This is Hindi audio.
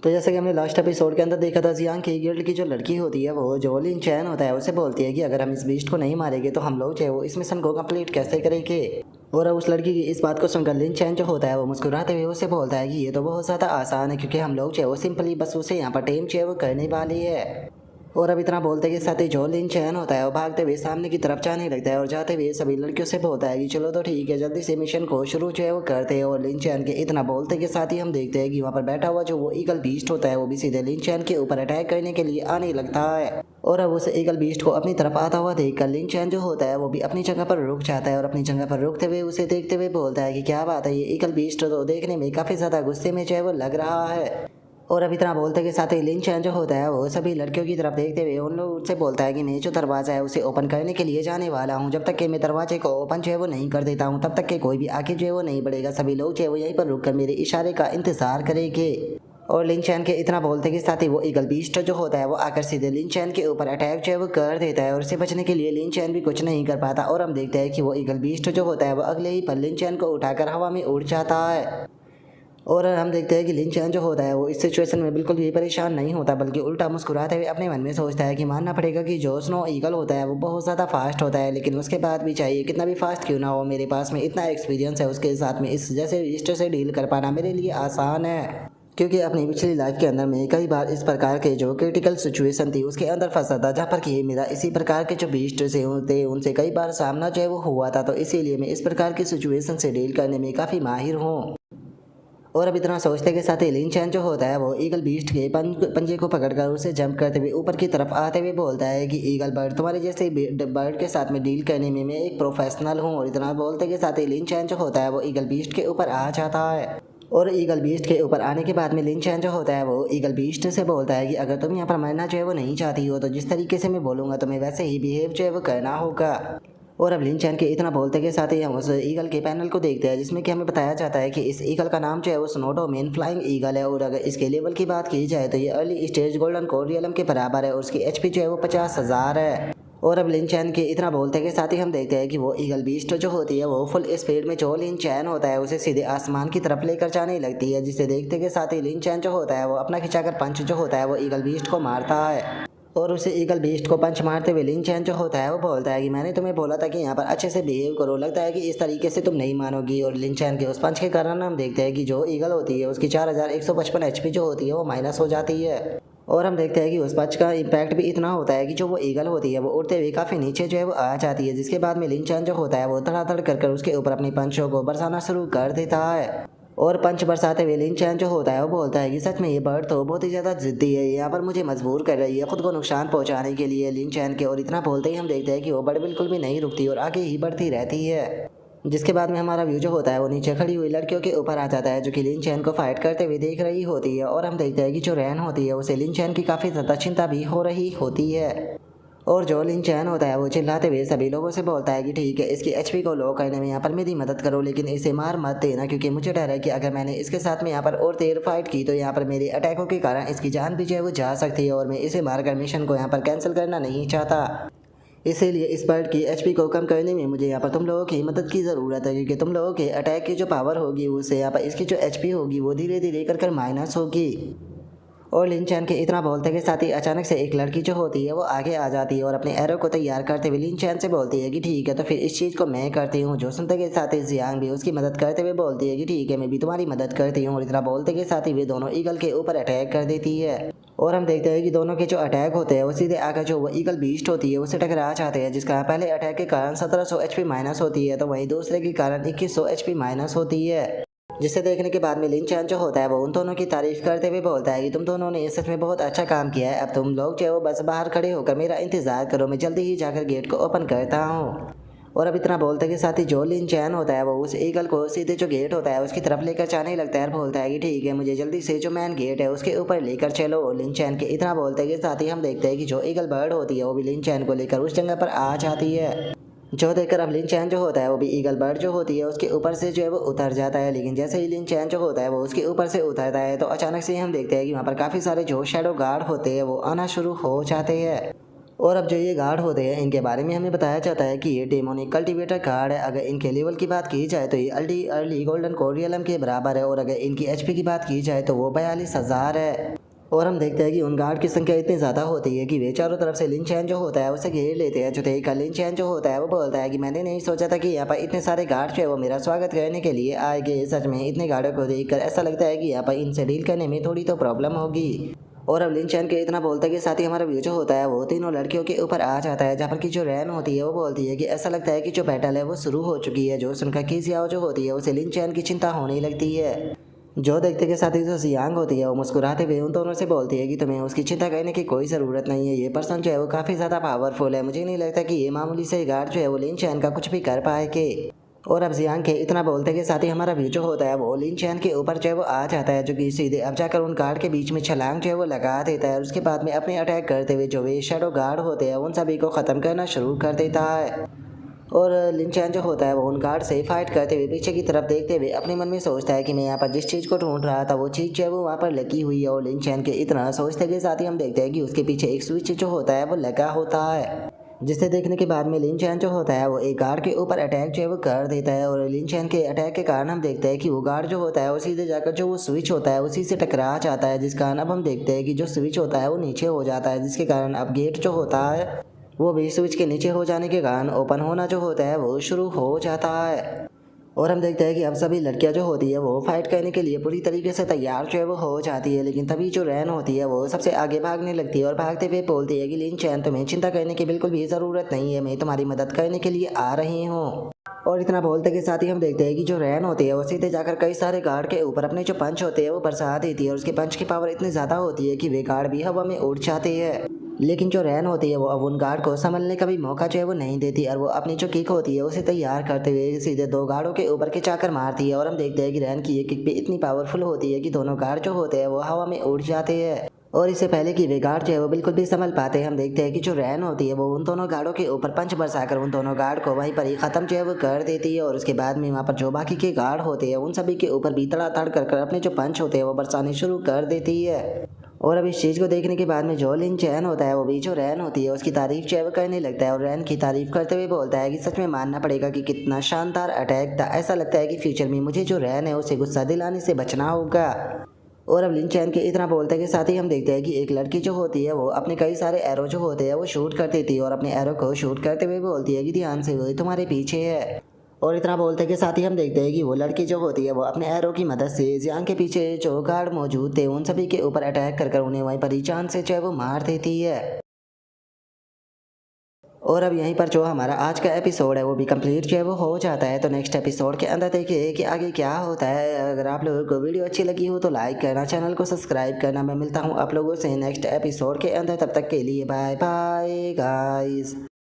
तो जैसे कि हमने लास्ट एपिसोड के अंदर देखा था, जियांग की गिल्ड की जो लड़की होती है वो जो लिन चैन होता है उसे बोलती है कि अगर हम इस बीस्ट को नहीं मारेंगे तो हम लोग जो है वो इस मिशन को कंप्लीट कैसे करेंगे। और अब उस लड़की की इस बात को सुनकर लिन चैन जो होता है वो मुस्कुराते हुए उसे बोलता है कि ये तो बहुत ज़्यादा आसान है, क्योंकि हम लोग जो है वो सिंपली बस उसे यहाँ पर टेम जो है वो करने वाली है। और अब इतना बोलते के साथ ही जो लिन चैन होता है वो भागते हुए सामने की तरफ जाने लगता है और जाते हुए सभी लड़कियों से बोलता है कि चलो तो ठीक है, जल्दी से मिशन को शुरू जो है वो करते हैं। और लिन चैन के इतना बोलते के साथ ही हम देखते हैं कि वहाँ पर बैठा हुआ जो वो ईगल बीस्ट होता है वो भी सीधे लिन चैन के ऊपर अटैक करने के लिए आने लगता है। और अब उस ईगल बीस्ट को अपनी तरफ आता हुआ देखकर लिन चैन जो होता है वो भी अपनी जगह पर रुक जाता है और अपनी जगह पर रुकते हुए उसे देखते हुए बोलता है कि क्या बात है, ये ईगल बीस्ट तो देखने में काफ़ी ज़्यादा गुस्से में जो है वो लग रहा है। और अब इतना बोलते के साथ ही लिन चैन जो होता है वो सभी लड़कियों की तरफ देखते हुए उन लोग से बोलता है कि मैं जो दरवाज़ा है उसे ओपन करने के लिए जाने वाला हूँ। जब तक कि मैं दरवाजे को ओपन जो है वो नहीं कर देता हूँ तब तक कि कोई भी आगे जो है वो नहीं बढ़ेगा। सभी लोग जो है वो यहीं पर रुक कर मेरे इशारे का इंतज़ार करेंगे। और लिन चैन के इतना बोलते के साथ ही वो ईगल बीस्ट जो होता है वो आकर सीधे लिन चैन के ऊपर अटैक जो है वो कर देता है और उससे बचने के लिए लिन चैन भी कुछ नहीं कर पाता। और हम देखते हैं कि वो ईगल बीस्ट जो होता है वो अगले ही पल लिन चैन को उठाकर हवा में उड़ जाता है। और हम देखते हैं कि लिन चैन जो होता है वो इस सिचुएशन में बिल्कुल भी परेशान नहीं होता, बल्कि उल्टा मुस्कुराते हुए अपने मन में सोचता है कि मानना पड़ेगा कि जो स्नो ईगल होता है वो बहुत ज़्यादा फास्ट होता है, लेकिन उसके बाद भी चाहिए कितना भी फास्ट क्यों ना हो, मेरे पास में इतना एक्सपीरियंस है उसके साथ में इस जैसे रजिस्टर से डील कर पाना मेरे लिए आसान है। क्योंकि अपनी पिछली लाइफ के अंदर में कई बार इस प्रकार के जो क्रिटिकल सिचुएशन थी उसके अंदर फंसा था, जहाँ पर कि मेरा इसी प्रकार के जो बीस्ट से होते उनसे कई बार सामना जो है वो हुआ था, तो इसीलिए मैं इस प्रकार की सिचुएशन से डील करने में काफ़ी माहिर हूँ। और अब इतना सोचते के साथ ही लिन चैन जो होता है वो ईगल बीस्ट के पंजे को पकड़कर उसे जंप करते हुए ऊपर की तरफ आते हुए बोलता है कि ईगल बर्ड, तुम्हारे जैसे बर्ड के साथ में डील करने में मैं एक प्रोफेशनल हूँ। और इतना बोलते के साथ ही लिन चैन जो होता है वो ईगल बीस्ट के ऊपर आ जाता है। और ईगल बीस्ट के ऊपर आने के बाद में लिन चैन जो होता है वो ईगल बीस्ट से बोलता है कि अगर तुम यहाँ पर मरना जो है वो नहीं चाहती हो तो जिस तरीके से मैं बोलूँगा तुम्हें वैसे ही बिहेव जो है वो करना होगा। और अब लिन चैन के इतना बोलते के साथ ही हम उस ईगल के पैनल को देखते हैं, जिसमें कि हमें बताया जाता है कि इस ईगल का नाम जो है वो स्नोडो मेन फ्लाइंग ईगल है। और अगर इसके लेवल की बात की जाए तो ये अर्ली स्टेज गोल्डन कोरियलम के बराबर है और उसकी एचपी जो है वो 50,000 है। और अब लिन चैन के इतना बोलते के साथ ही हम देखते हैं कि वो ईगल बीस्ट जो होती है वो फुल स्पीड में जो लिन चैन होता है उसे सीधे आसमान की तरफ लेकर जाने लगती है, जिसे देखते के साथ ही लिन चैन जो होता है वो अपना खिंचाकर पंच जो होता है वो ईगल बीस्ट को मारता है। और उसे ईगल बीस्ट को पंच मारते हुए लिन चैन जो होता है वो बोलता है कि मैंने तुम्हें बोला था कि यहाँ पर अच्छे से बिहेव करो, लगता है कि इस तरीके से तुम नहीं मानोगी। और लिन चैन के उस पंच के कारण हम देखते हैं कि जो ईगल होती है उसकी 4155 एचपी जो होती है वो माइनस हो जाती है। और हम देखते हैं कि उस पंच का इम्पैक्ट भी इतना होता है कि जो वो ईगल होती है वो उड़ते हुए काफ़ी नीचे जो है वो आ जाती है, जिसके बाद में लिन चैन जो होता है वो धड़ाधड़ कर उसके ऊपर अपनी पंचों को बरसाना शुरू कर देता है। और पंच बरसाते हुए लिन चैन जो होता है वो बोलता है कि सच में ये बर्ड तो बहुत ही ज़्यादा जिद्दी है, यहाँ पर मुझे मजबूर कर रही है खुद को नुकसान पहुँचाने के लिए लिन चैन के। और इतना बोलते ही हम देखते हैं कि वो बर्ड बिल्कुल भी नहीं रुकती और आगे ही बढ़ती रहती है, जिसके बाद में हमारा व्यू जो होता है वो नीचे खड़ी हुई लड़कियों के ऊपर आ जाता है जो कि लिन चैन को फाइट करते हुए देख रही होती है। और हम देखते हैं कि जो रैन होती है उसे लिन चैन की काफ़ी ज़्यादा चिंता भी हो रही होती है। और जो लिन चैन होता है वो चिल्लाते हुए सभी लोगों से बोलता है कि ठीक है, इसकी एचपी को लो करने में यहाँ पर मेरी मदद करो, लेकिन इसे मार मत देना, क्योंकि मुझे डर है कि अगर मैंने इसके साथ में यहाँ पर और देर फाइट की तो यहाँ पर मेरे अटैकों के कारण इसकी जान भी जो है वो जा सकती है और मैं इसे मारकर मिशन को यहाँ पर कैंसिल करना नहीं चाहता। इसीलिए इस बर्ड की एचपी को कम करने में मुझे यहाँ पर तुम लोगों की मदद की ज़रूरत है, क्योंकि तुम लोगों के अटैक की जो पावर होगी उससे यहाँ पर इसकी जो एचपी होगी वो धीरे धीरे कर माइनस होगी। और लिन चैन के इतना बोलते के साथ ही अचानक से एक लड़की जो होती है वो आगे आ जाती है और अपने एरो को तैयार करते हुए लिन चैन से बोलती है कि ठीक है, तो फिर इस चीज़ को मैं करती हूँ। जो सुनते के साथ ही जियांग भी उसकी मदद करते हुए बोलती है कि ठीक है, मैं भी तुम्हारी मदद करती हूँ। और इतना बोलते के साथ ही वे दोनों ईगल के ऊपर अटैक कर देती है। और हम देखते हैं कि दोनों के जो अटैक होते हैं वो सीधे आकर जो वो ईगल बीस्ट होती है उससे टकरा जाते हैं, जिसका पहले अटैक के कारण 1700 एचपी माइनस होती है तो वहीं दूसरे के कारण 2100 एचपी माइनस होती है। जिसे देखने के बाद में लिन चैन जो होता है वो उन दोनों की तारीफ करते हुए बोलता है कि तुम दोनों ने सच में बहुत अच्छा काम किया है, अब तुम लोग जो है वो बस बाहर खड़े होकर मेरा इंतजार करो, मैं जल्दी ही जाकर गेट को ओपन करता हूँ। और अब इतना बोलते के साथ ही जो लिन चैन होता है वो उस ईगल को सीधे जो गेट होता है उसकी तरफ लेकर जाने लगता है और बोलता है कि ठीक है, मुझे जल्दी से जो मैन गेट है उसके ऊपर लेकर चलो। लिन चैन के इतना बोलते के साथ ही हम देखते हैं कि जो ईगल बर्ड होती है वो भी लिन चैन को लेकर उस जगह पर आ जाती है। जो देखकर अब लिन चैन जो होता है वो भी ईगल बर्ड जो होती है उसके ऊपर से जो है वो उतर जाता है, लेकिन जैसे ही लिन चैन जो होता है वो उसके ऊपर से उतरता है तो अचानक से हम देखते हैं कि वहाँ पर काफ़ी सारे जो शैडो गार्ड होते हैं वो आना शुरू हो जाते हैं। और अब जो ये गार्ड होते हैं इनके बारे में हमें बताया जाता है कि ये डेमोनिक कल्टीवेटर गार्ड है। अगर इनके लेवल की बात की जाए तो ये अर्ली गोल्डन कोरियलम के बराबर है और अगर इनकी एचपी की बात की जाए तो वो 42,000 है। और हम देखते हैं कि उन गार्ड की संख्या इतनी ज़्यादा होती है कि वे चारों तरफ से लिन चैन जो होता है उसे घेर लेते हैं। जो का लिन चैन जो होता है वो बोलता है कि मैंने नहीं सोचा था कि यहाँ पर इतने सारे गार्ड जो है वो मेरा स्वागत करने के लिए आएंगे। सच में इतने गार्डों को देखकर ऐसा लगता है कि यहाँ पर इनसे डील करने में थोड़ी तो प्रॉब्लम होगी। और अब लिन चैन के इतना बोलते कि साथ ही हमारा व्यू जो होता है वो तीनों लड़कियों के ऊपर आ जाता है, जहाँ पर की जो रैन होती है वो बोलती है कि ऐसा लगता है कि जो बैटल है वो शुरू हो चुकी है। जो सुनकर की जियाओ जो होती है उसे लिन चैन की चिंता होने लगती है। जो देखते के साथ ही जो जियांग होती है वो मुस्कुराते हुए उन दोनों से बोलती है कि तुम्हें उसकी चिंता करने की कोई ज़रूरत नहीं है। ये पर्सन जो है वो काफ़ी ज़्यादा पावरफुल है, मुझे नहीं लगता कि ये मामूली से गार्ड जो है वो लिन चैन का कुछ भी कर पाएंगे। और अब जियांग के इतना बोलते के साथ ही हमारा व्यू जो होता है वो लिन चैन के ऊपर जो है वो आ जाता है, जो कि सीधे अब जाकर उन गार्ड के बीच में छलांग जो है वो लगा देता है। और उसके बाद में अपने अटैक करते हुए जो वे शेडो गार्ड होते हैं उन सभी को ख़त्म करना शुरू कर देता है। और लिन चैन जो होता है वो उन गार्ड से फाइट करते हुए पीछे की तरफ देखते हुए अपने मन में सोचता है कि मैं यहाँ पर जिस चीज़ को ढूंढ रहा था वो चीज़ जो है वो वहाँ पर लगी हुई है। और लिन चैन के इतना सोचते के साथ ही हम देखते हैं कि उसके पीछे एक स्विच जो होता है वो लगा होता है, जिसे देखने के बाद में लिन चैन जो होता है वो एक गार्ड के ऊपर अटैक जो है वो कर देता है। और लिन चैन के अटैक के कारण हम देखते हैं कि वो गार्ड जो होता है वो सीधे जाकर जो वो स्विच होता है उसी से टकरा जाता है, जिस कारण अब हम देखते हैं कि जो स्विच होता है वो नीचे हो जाता है, जिसके कारण अब गेट जो होता है वो भी स्विच के नीचे हो जाने के कारण ओपन होना जो होता है वो शुरू हो जाता है। और हम देखते हैं कि अब सभी लड़कियां जो होती है वो फाइट करने के लिए पूरी तरीके से तैयार जो है वो हो जाती है। लेकिन तभी जो रैन होती है वो सबसे आगे भागने लगती है और भागते हुए बोलती है कि लिन चैन तुम्हें चिंता करने की बिल्कुल भी ज़रूरत नहीं है, मैं तुम्हारी मदद करने के लिए आ रही हूँ। और इतना बोलते के साथ ही हम देखते हैं कि जो रैन होती है वो सीधे जाकर कई सारे गार्ड के ऊपर अपने जो पंच होते हैं वो बरसा देती है। और उसके पंच की पावर इतनी ज़्यादा होती है कि वे गार्ड भी हवा में उड़ जाते हैं। लेकिन जो रैन होती है वो अब उन गार्ड को संभलने का भी मौका जो है वो नहीं देती और वो अपनी जो किक होती है उसे तैयार करते हुए सीधे दो गार्डों के ऊपर के चाकर मारती है। और हम देखते हैं कि रैन की ये किक भी इतनी पावरफुल होती है कि दोनों गार्ड जो होते हैं वो हवा में उड़ जाते हैं। और इससे पहले कि वे गार्ड जो है वो बिल्कुल भी संभल पाते हैं हम देखते हैं कि जो रैन होती है वो उन दोनों गार्डों के ऊपर पंच बरसाकर उन दोनों गार्ड को वहीं पर ही ख़त्म जो है वो कर देती है। और उसके बाद में वहाँ पर जो बाकी के गार्ड होते हैं उन सभी के ऊपर भी तड़ातड़ कर अपने जो पंच होते हैं वो बरसाने शुरू कर देती है। और अब इस चीज़ को देखने के बाद में जो लिन चैन होता है वो भी जो रैन होती है उसकी तारीफ जो है वो करने लगता है। और रैन की तारीफ करते हुए बोलता है कि सच में मानना पड़ेगा कि कितना शानदार अटैक था, ऐसा लगता है कि फ्यूचर में मुझे जो रैन है उसे गुस्सा दिलाने से बचना होगा। और अब लिन चैन के इतना बोलते के साथ ही हम देखते हैं कि एक लड़की जो होती है वो अपने कई सारे एरो जो होते हैं वो शूट कर देती है और अपने एरो को शूट करते हुए बोलती है कि ध्यान से वो तुम्हारे पीछे है। और इतना बोलते के साथ ही हम देखते हैं कि वो लड़की जो होती है वो अपने एरो की मदद से जियांग के पीछे जो गार्ड मौजूद थे उन सभी के ऊपर अटैक कर उन्हें वहीं पर ही जान से जो है वो मार देती है। और अब यहीं पर जो हमारा आज का एपिसोड है वो भी कंप्लीट जो है वो हो जाता है। तो नेक्स्ट एपिसोड के अंदर देखिए कि आगे क्या होता है। अगर आप लोगों को वीडियो अच्छी लगी हो तो लाइक करना, चैनल को सब्सक्राइब करना। मैं मिलता हूँ आप लोगों से नेक्स्ट एपिसोड के अंदर, तब तक के लिए बाय बाय गाइस।